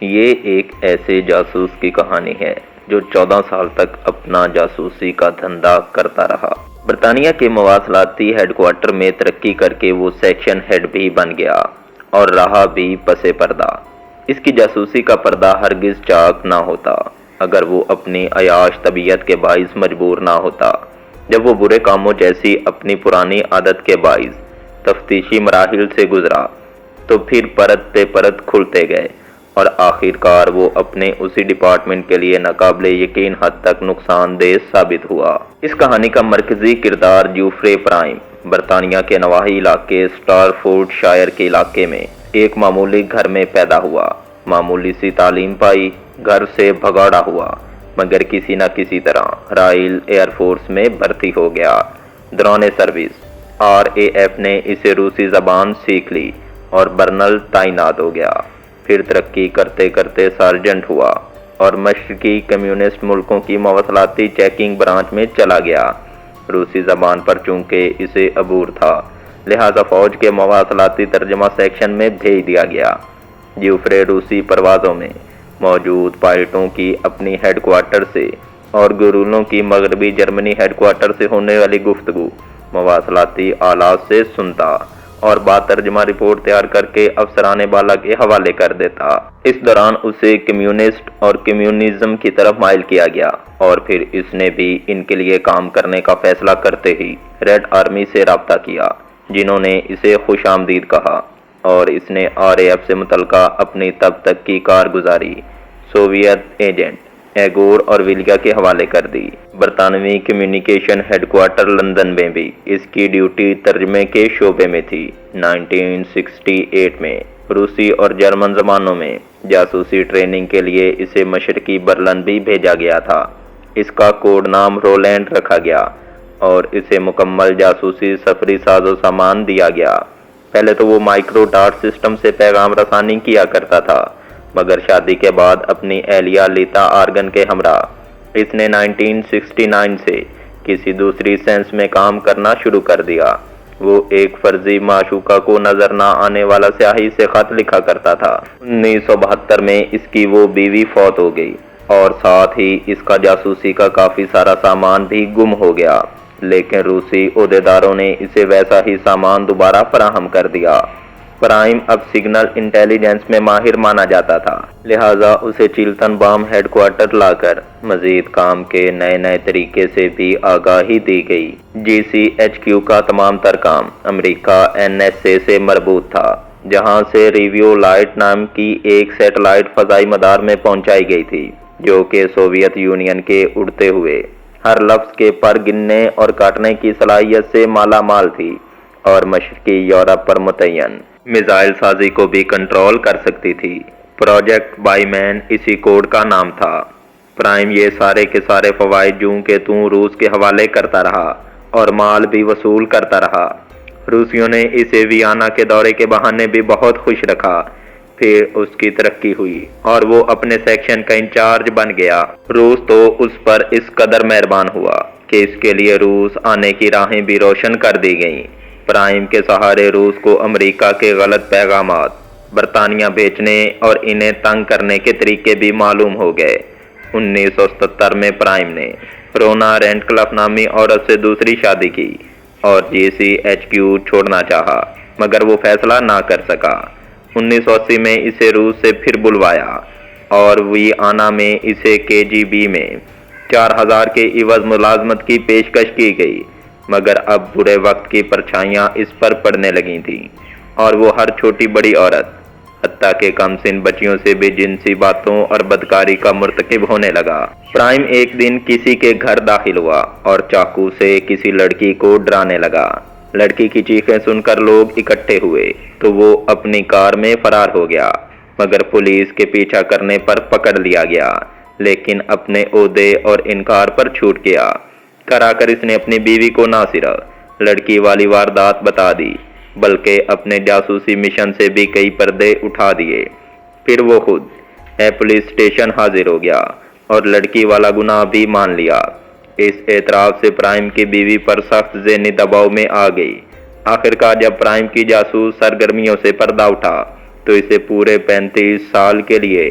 یہ ایک ایسے جاسوس کی کہانی ہے جو 14 سال تک اپنا جاسوسی کا دھندا کرتا رہا۔ برطانیہ کے مواصلاتی ہیڈ کوارٹر میں ترقی کر کے وہ سیکشن ہیڈ بھی بن گیا اور رہا بھی پس پردہ۔ اس کی جاسوسی کا پردہ ہرگز چاک نہ ہوتا اگر وہ اپنی عیاش طبیعت کے باعث مجبور نہ ہوتا۔ جب وہ برے کاموں جیسی اپنی پرانی عادت کے باعث تفتیشی مراحل سے گزرا تو پھر پرت پہ پرت کھلتے گئے اور آخر کار وہ اپنے اسی ڈپارٹمنٹ کے لیے ناقابل یقین حد تک نقصان دہ ثابت ہوا۔ اس کہانی کا مرکزی کردار جیوفرے پرائم برطانیہ کے نواحی علاقے سٹارفورڈ شائر کے علاقے میں ایک معمولی گھر میں پیدا ہوا۔ معمولی سی تعلیم پائی، گھر سے بھگاڑا ہوا، مگر کسی نہ کسی طرح رائل ایئر فورس میں بھرتی ہو گیا۔ دوران سروس RAF نے اسے روسی زبان سیکھ لی اور برنل تعینات ہو گیا۔ پھر ترقی کرتے کرتے سارجنٹ ہوا اور مشرقی کمیونسٹ ملکوں کی مواصلاتی چیکنگ برانچ میں چلا گیا۔ روسی زبان پر چونکہ اسے عبور تھا، لہذا فوج کے مواصلاتی ترجمہ سیکشن میں بھیج دیا گیا۔ جیوفرے روسی پروازوں میں موجود پائلٹوں کی اپنی ہیڈ کوارٹر سے اور گورولوں کی مغربی جرمنی ہیڈ کوارٹر سے ہونے والی گفتگو مواصلاتی آلات سے سنتا اور بعد ترجمہ رپورٹ تیار کر کے افسران بالا کے حوالے کر دیتا۔ اس دوران اسے کمیونسٹ اور کمیونزم کی طرف مائل کیا گیا اور پھر اس نے بھی ان کے لیے کام کرنے کا فیصلہ کرتے ہی ریڈ آرمی سے رابطہ کیا، جنہوں نے اسے خوش آمدید کہا اور اس نے RAF سے متعلقہ اپنی تب تک کی کارگزاری سوویت ایجنٹ ایگور اور ویلیا کے حوالے کر دی۔ برطانوی کمیونیکیشن ہیڈ کوارٹر لندن میں بھی اس کی ڈیوٹی ترجمے کے شعبے میں تھی۔ 1968 میں روسی اور جرمن زبانوں میں جاسوسی ٹریننگ کے لیے اسے مشرقی برلن بھی بھیجا گیا تھا۔ اس کا کوڈ نام رولینڈ رکھا گیا اور اسے مکمل جاسوسی سفری ساز و سامان دیا گیا۔ پہلے تو وہ مائکرو ڈاٹ سسٹم سے پیغام رسانی کیا کرتا تھا، مگر شادی کے بعد اپنی اہلیہ لیتا آرگن کے ہمراہ اس نے 1969 سے کسی دوسری سینس میں کام کرنا شروع کر دیا۔ وہ ایک فرضی معشوقہ کو نظر نہ آنے والا سیاہی سے خط لکھا کرتا تھا۔ 1972 میں اس کی وہ بیوی فوت ہو گئی اور ساتھ ہی اس کا جاسوسی کا کافی سارا سامان بھی گم ہو گیا، لیکن روسی عہدیداروں نے اسے ویسا ہی سامان دوبارہ فراہم کر دیا۔ پرائم اب سگنل انٹیلیجنس میں ماہر مانا جاتا تھا، لہٰذا اسے چیلتن بام ہیڈ کوارٹر لا کر مزید کام کے نئے نئے طریقے سے بھی آگاہی دی گئی۔ GCHQ کا تمام تر کام امریکہ NSA سے مربوط تھا، جہاں سے ریویو لائٹ نام کی ایک سیٹلائٹ فضائی مدار میں پہنچائی گئی تھی، جو کہ سوویت یونین کے اڑتے ہوئے ہر لفظ کے پر گننے اور کاٹنے کی صلاحیت سے مالا مال تھی اور مشرقی یورپ پر متعین میزائل سازی کو بھی کنٹرول کر سکتی تھی۔ پروجیکٹ بائی مین اسی کوڈ کا نام تھا۔ پرائم یہ سارے کے سارے فوائد جوں کہ توں روس کے حوالے کرتا رہا اور مال بھی وصول کرتا رہا۔ روسیوں نے اسے ویانا کے دورے کے بہانے بھی بہت خوش رکھا۔ پھر اس کی ترقی ہوئی اور وہ اپنے سیکشن کا انچارج بن گیا۔ روس تو اس پر اس قدر مہربان ہوا کہ اس کے لیے روس آنے کی راہیں بھی روشن کر دی گئیں۔ پرائم کے سہارے روس کو امریکہ کے غلط پیغامات برطانیہ بھیجنے اور انہیں تنگ کرنے کے طریقے بھی معلوم ہو گئے۔ 1977 میں پرائم نے رونا رینڈکلف نامی عورت سے دوسری شادی کی اور GCHQ چھوڑنا چاہا، مگر وہ فیصلہ نہ کر سکا۔ 1980 میں اسے روس سے پھر بلوایا اور ویانا میں اسے KGB میں 4000 کے عوض ملازمت کی پیشکش کی گئی، مگر اب برے وقت کی پرچھائیاں اس پر پڑنے لگی تھیں اور وہ ہر چھوٹی بڑی عورت، حتیٰ کہ کم سن بچیوں سے بھی جنسی باتوں اور بدکاری کا مرتکب ہونے لگا۔ پرائم ایک دن کسی کے گھر داخل ہوا اور چاقو سے کسی لڑکی کو ڈرانے لگا۔ لڑکی کی چیخیں سن کر لوگ اکٹھے ہوئے تو وہ اپنی کار میں فرار ہو گیا، مگر پولیس کے پیچھا کرنے پر پکڑ لیا گیا، لیکن اپنے عہدے اور انکار پر چھوٹ گیا۔ کرا کر اس نے اپنی بیوی کو نہ صرف لڑکی والی واردات بتا دی، بلکہ اپنے جاسوسی مشن سے بھی کئی پردے اٹھا دیے۔ پھر وہ خود پولیس اسٹیشن حاضر ہو گیا اور لڑکی والا گناہ بھی مان لیا۔ اس اعتراف سے پرائم کی بیوی پر سخت ذہنی دباؤ میں آ گئی۔ آخرکار جب پرائم کی جاسوس سرگرمیوں سے پردہ اٹھا تو اسے پورے 35 سال کے لیے